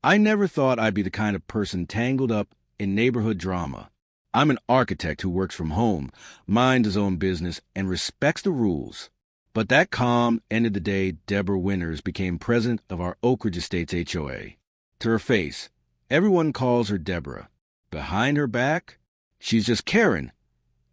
I never thought I'd be the kind of person tangled up in neighborhood drama. I'm an architect who works from home, minds his own business, and respects the rules. But that calm ended the day Deborah Winters became president of our Oak Ridge Estates HOA. To her face, everyone calls her Deborah. Behind her back, she's just Karen,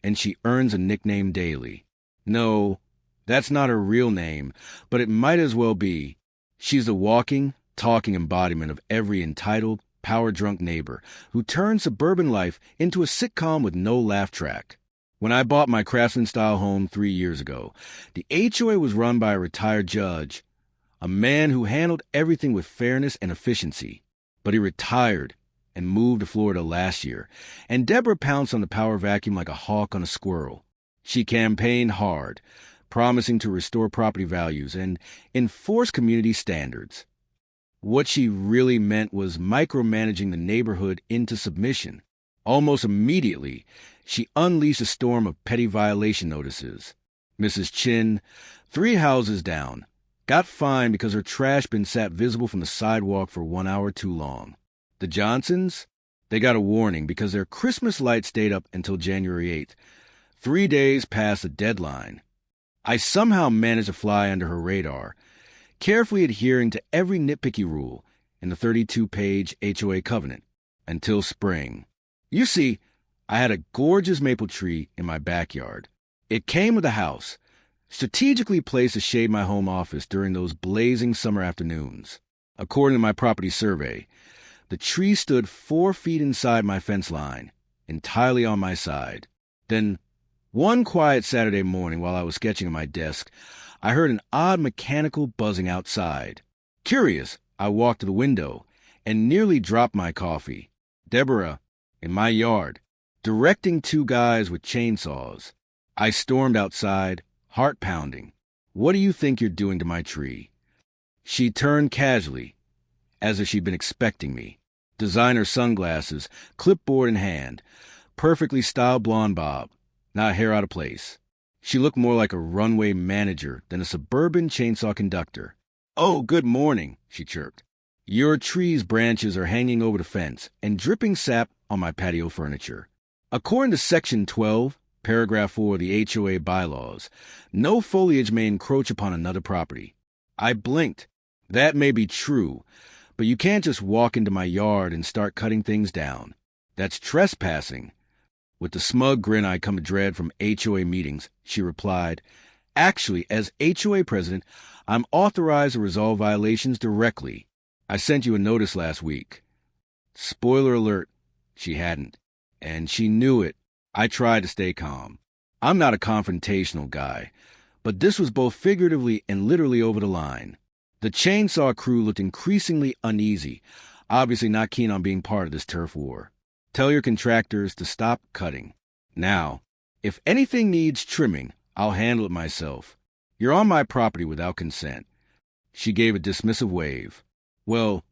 and she earns a nickname daily. No, that's not her real name, but it might as well be. She's the walking, talking embodiment of every entitled, power-drunk neighbor who turned suburban life into a sitcom with no laugh track. When I bought my craftsman-style home 3 years ago, the HOA was run by a retired judge, a man who handled everything with fairness and efficiency. But he retired and moved to Florida last year, and Deborah pounced on the power vacuum like a hawk on a squirrel. She campaigned hard, promising to restore property values and enforce community standards. What she really meant was micromanaging the neighborhood into submission. Almost immediately, she unleashed a storm of petty violation notices. Mrs. Chin, 3 houses down, got fined because her trash bin sat visible from the sidewalk for 1 hour too long. The Johnsons, they got a warning because their Christmas lights stayed up until January 8th, 3 days past the deadline. I somehow managed to fly under her radar, carefully adhering to every nitpicky rule in the 32-page HOA covenant, until spring. You see, I had a gorgeous maple tree in my backyard. It came with the house, strategically placed to shade my home office during those blazing summer afternoons. According to my property survey, the tree stood 4 feet inside my fence line, entirely on my side. Then, one quiet Saturday morning while I was sketching at my desk, I heard an odd mechanical buzzing outside. Curious, I walked to the window and nearly dropped my coffee. Deborah, in my yard, directing 2 guys with chainsaws. I stormed outside, heart pounding. "What do you think you're doing to my tree?" She turned casually, as if she'd been expecting me. Designer sunglasses, clipboard in hand, perfectly styled blonde bob, not a hair out of place. She looked more like a runway manager than a suburban chainsaw conductor. "Oh, good morning," she chirped. "Your tree's branches are hanging over the fence and dripping sap on my patio furniture. According to Section 12, Paragraph 4 of the HOA bylaws, no foliage may encroach upon another property." I blinked. That may be true, but you can't just walk into my yard and start cutting things down. That's trespassing. With the smug grin I come to dread from HOA meetings, she replied, "Actually, as HOA president, I'm authorized to resolve violations directly. I sent you a notice last week." Spoiler alert, she hadn't. And she knew it. I tried to stay calm. I'm not a confrontational guy, but this was both figuratively and literally over the line. The chainsaw crew looked increasingly uneasy, obviously not keen on being part of this turf war. "Tell your contractors to stop cutting. Now, if anything needs trimming, I'll handle it myself. You're on my property without consent." She gave a dismissive wave. "Well,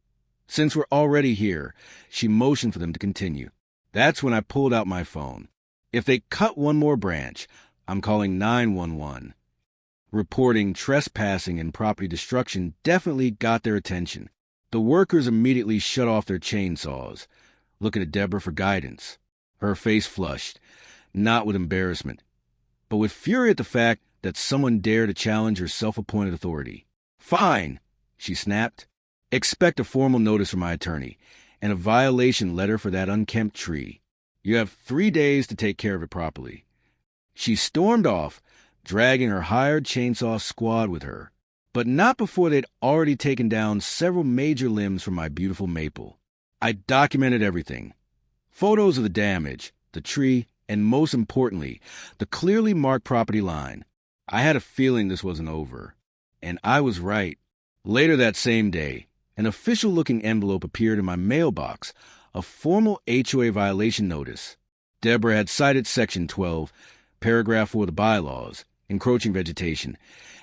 since we're already here," she motioned for them to continue. That's when I pulled out my phone. If they cut one more branch, I'm calling 911. Reporting trespassing and property destruction definitely got their attention. The workers immediately shut off their chainsaws, looking at Deborah for guidance. Her face flushed, not with embarrassment, but with fury at the fact that someone dared to challenge her self-appointed authority. "Fine," she snapped. "Expect a formal notice from my attorney and a violation letter for that unkempt tree. You have 3 days to take care of it properly." She stormed off, dragging her hired chainsaw squad with her, but not before they'd already taken down several major limbs from my beautiful maple. I documented everything. Photos of the damage, the tree, and most importantly, the clearly marked property line. I had a feeling this wasn't over. And I was right. Later that same day, an official-looking envelope appeared in my mailbox, a formal HOA violation notice. Deborah had cited Section 12, Paragraph 4 of the bylaws, encroaching vegetation,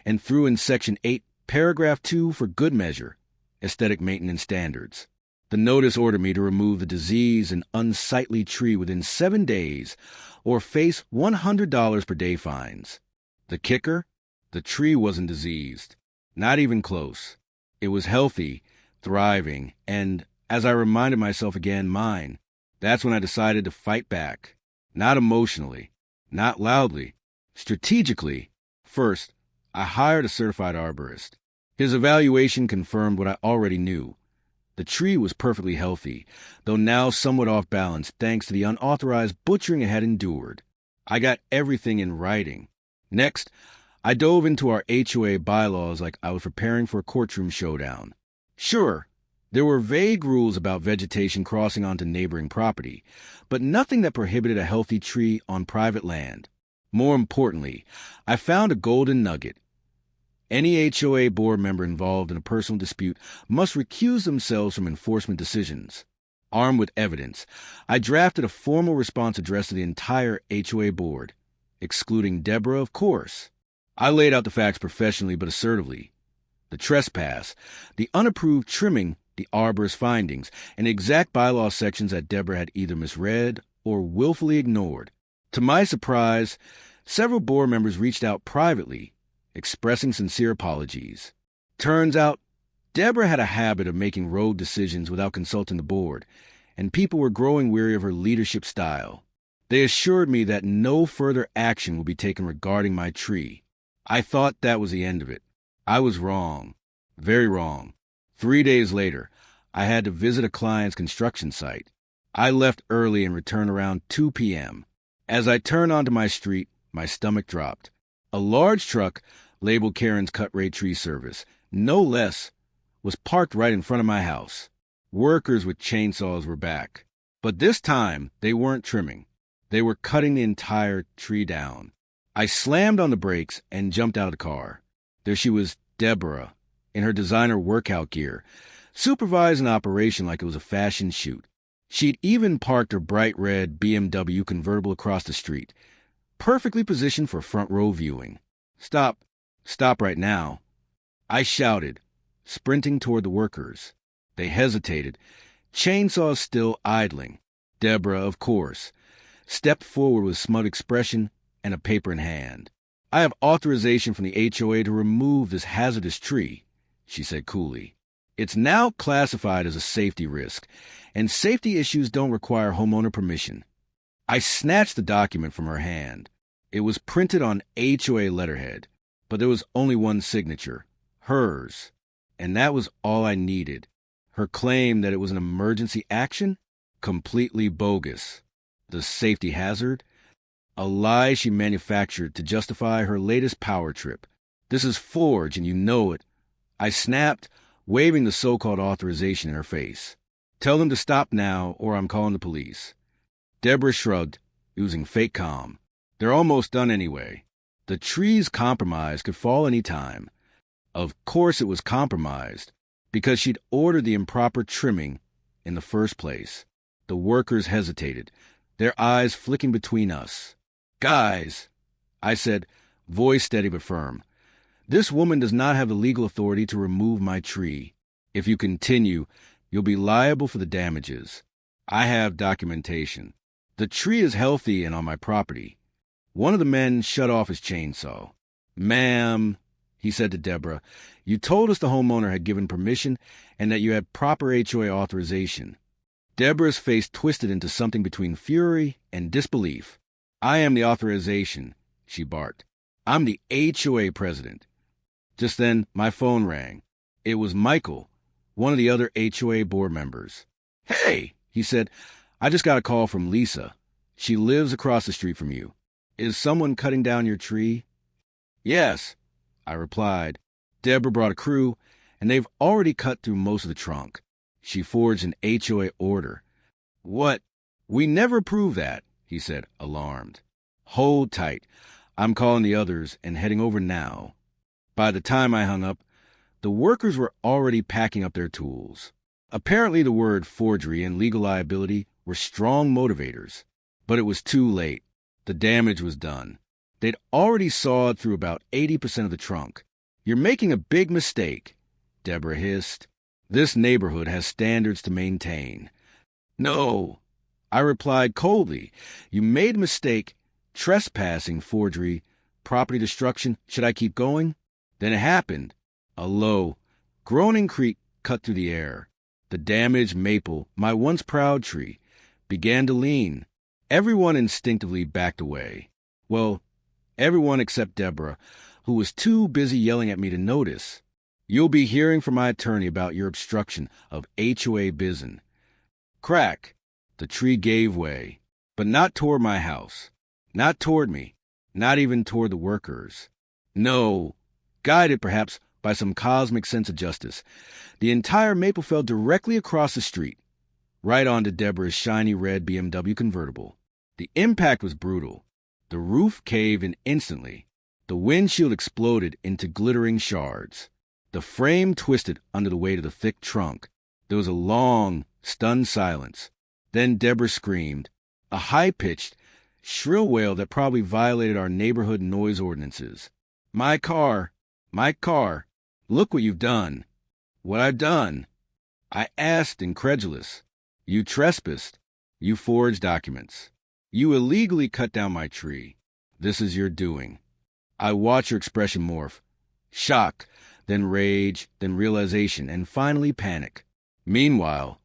and threw in Section 8, Paragraph 2 for good measure, aesthetic maintenance standards. The notice ordered me to remove the diseased and unsightly tree within 7 days or face $100 per day fines. The kicker? The tree wasn't diseased. Not even close. It was healthy, thriving, and As I reminded myself again, mine. That's when I decided to fight back. Not emotionally, not loudly, strategically. First, I hired a certified arborist. His evaluation confirmed what I already knew. The tree was perfectly healthy, though now somewhat off balance thanks to the unauthorized butchering it had endured. I got everything in writing. Next, I dove into our HOA bylaws like I was preparing for a courtroom showdown. Sure, there were vague rules about vegetation crossing onto neighboring property, but nothing that prohibited a healthy tree on private land. More importantly, I found a golden nugget. Any HOA board member involved in a personal dispute must recuse themselves from enforcement decisions. Armed with evidence, I drafted a formal response addressed to the entire HOA board, excluding Deborah, of course. I laid out the facts professionally but assertively. The trespass, the unapproved trimming, the arborist's findings, and the exact bylaw sections that Deborah had either misread or willfully ignored. To my surprise, several board members reached out privately, expressing sincere apologies. Turns out, Deborah had a habit of making road decisions without consulting the board, and people were growing weary of her leadership style. They assured me that no further action would be taken regarding my tree. I thought that was the end of it. I was wrong. Very wrong. 3 days later, I had to visit a client's construction site. I left early and returned around 2 p.m. As I turned onto my street, my stomach dropped. A large truck, labeled Karen's Cut Rate Tree Service, no less, was parked right in front of my house. Workers with chainsaws were back. But this time, they weren't trimming. They were cutting the entire tree down. I slammed on the brakes and jumped out of the car. There she was, Deborah, in her designer workout gear, supervising an operation like it was a fashion shoot. She'd even parked her bright red BMW convertible across the street, perfectly positioned for front row viewing. Stop right now. I shouted, sprinting toward the workers. They hesitated, chainsaws still idling. Deborah, of course, stepped forward with smug expression and a paper in hand. I have authorization from the HOA to remove this hazardous tree, she said coolly. It's now classified as a safety risk, and safety issues don't require homeowner permission. I snatched the document from her hand. It was printed on HOA letterhead, but there was only one signature, hers, and that was all I needed. Her claim that it was an emergency action? Completely bogus. The safety hazard? A lie she manufactured to justify her latest power trip. This is forged, and you know it. I snapped, waving the so-called authorization in her face. Tell them to stop now, or I'm calling the police. Deborah shrugged, using fake calm. They're almost done anyway. The tree's compromised could fall any time. Of course it was compromised, because she'd ordered the improper trimming in the first place. The workers hesitated, their eyes flicking between us. Guys, I said, voice steady but firm, this woman does not have the legal authority to remove my tree. If you continue, you'll be liable for the damages. I have documentation. The tree is healthy and on my property. One of the men shut off his chainsaw. Ma'am, he said to Deborah, you told us the homeowner had given permission and that you had proper HOA authorization. Deborah's face twisted into something between fury and disbelief. I am the authorization, she barked. I'm the HOA president. Just then, my phone rang. It was Michael, one of the other HOA board members. Hey, he said, I just got a call from Lisa. She lives across the street from you. Is someone cutting down your tree? Yes, I replied. Deborah brought a crew, and they've already cut through most of the trunk. She forged an HOA order. What? We never approved that, he said, alarmed. Hold tight. I'm calling the others and heading over now. By the time I hung up, the workers were already packing up their tools. Apparently the word forgery and legal liability were strong motivators. But it was too late. The damage was done. They'd already sawed through about 80% of the trunk. You're making a big mistake, Deborah hissed. This neighborhood has standards to maintain. No, I replied coldly. You made a mistake. Trespassing, forgery, property destruction. Should I keep going? Then it happened. A low, groaning creak cut through the air. The damaged maple, my once proud tree, began to lean. Everyone instinctively backed away. Well, everyone except Deborah, who was too busy yelling at me to notice. You'll be hearing from my attorney about your obstruction of HOA business. Crack. The tree gave way, but not toward my house, not toward me, not even toward the workers. No, guided perhaps by some cosmic sense of justice, the entire maple fell directly across the street, right onto Deborah's shiny red BMW convertible. The impact was brutal. The roof caved in instantly. The windshield exploded into glittering shards. The frame twisted under the weight of the thick trunk. There was a long, stunned silence. Then Deborah screamed, a high-pitched, shrill wail that probably violated our neighborhood noise ordinances. My car! My car! Look what you've done! What I've done! I asked, incredulous. You trespassed. You forged documents. You illegally cut down my tree. This is your doing. I watched your expression morph. Shock, then rage, then realization, and finally panic. Meanwhile,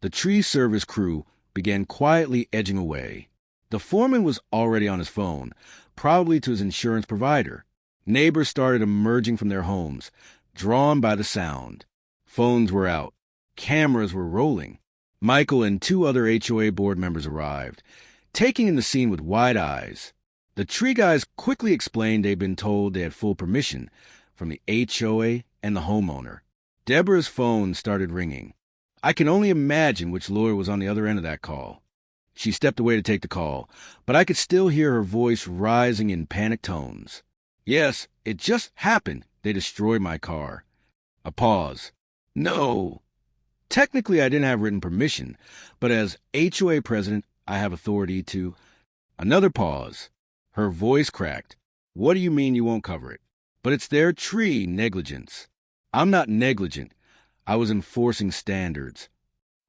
the tree service crew began quietly edging away. The foreman was already on his phone, probably to his insurance provider. Neighbors started emerging from their homes, drawn by the sound. Phones were out. Cameras were rolling. Michael and 2 other HOA board members arrived, taking in the scene with wide eyes. The tree guys quickly explained they'd been told they had full permission from the HOA and the homeowner. Deborah's phone started ringing. I can only imagine which lawyer was on the other end of that call. She stepped away to take the call, but I could still hear her voice rising in panicked tones. Yes, it just happened. They destroyed my car. A pause. No. Technically, I didn't have written permission, but as HOA president, I have authority to... Another pause. Her voice cracked. What do you mean you won't cover it? But it's their tree, negligence. I'm not negligent. I was enforcing standards.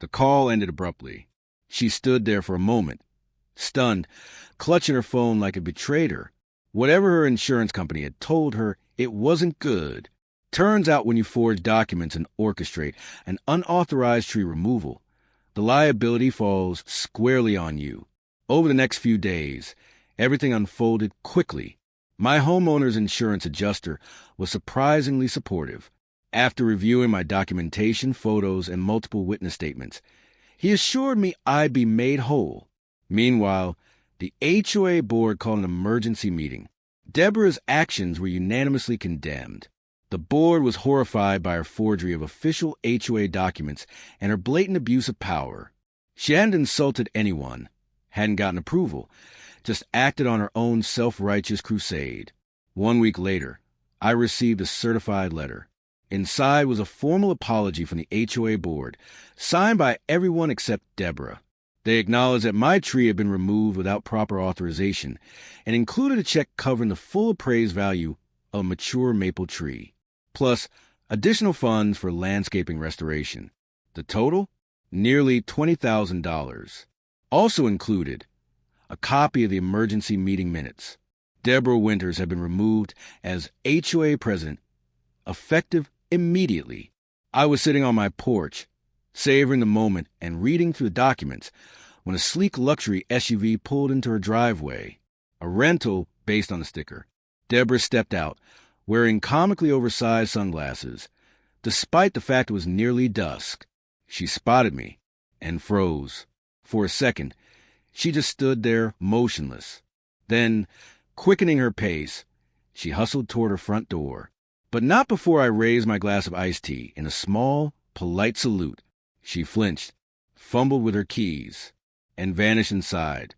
The call ended abruptly. She stood there for a moment, stunned, clutching her phone like it betrayed her. Whatever her insurance company had told her, it wasn't good. Turns out when you forge documents and orchestrate an unauthorized tree removal, the liability falls squarely on you. Over the next few days, everything unfolded quickly. My homeowner's insurance adjuster was surprisingly supportive. After reviewing my documentation, photos, and multiple witness statements, he assured me I'd be made whole. Meanwhile, the HOA board called an emergency meeting. Deborah's actions were unanimously condemned. The board was horrified by her forgery of official HOA documents and her blatant abuse of power. She hadn't insulted anyone, hadn't gotten approval, just acted on her own self-righteous crusade. 1 week later, I received a certified letter. Inside was a formal apology from the HOA board, signed by everyone except Deborah. They acknowledged that my tree had been removed without proper authorization and included a check covering the full appraised value of a mature maple tree, plus additional funds for landscaping restoration. The total? Nearly $20,000. Also included a copy of the emergency meeting minutes. Deborah Winters had been removed as HOA president, effective immediately. I was sitting on my porch, savoring the moment and reading through the documents, when a sleek luxury SUV pulled into her driveway, a rental based on the sticker. Deborah stepped out, wearing comically oversized sunglasses. Despite the fact it was nearly dusk, she spotted me and froze. For a second, she just stood there motionless. Then, quickening her pace, she hustled toward her front door. But not before I raised my glass of iced tea in a small, polite salute. She flinched, fumbled with her keys, and vanished inside.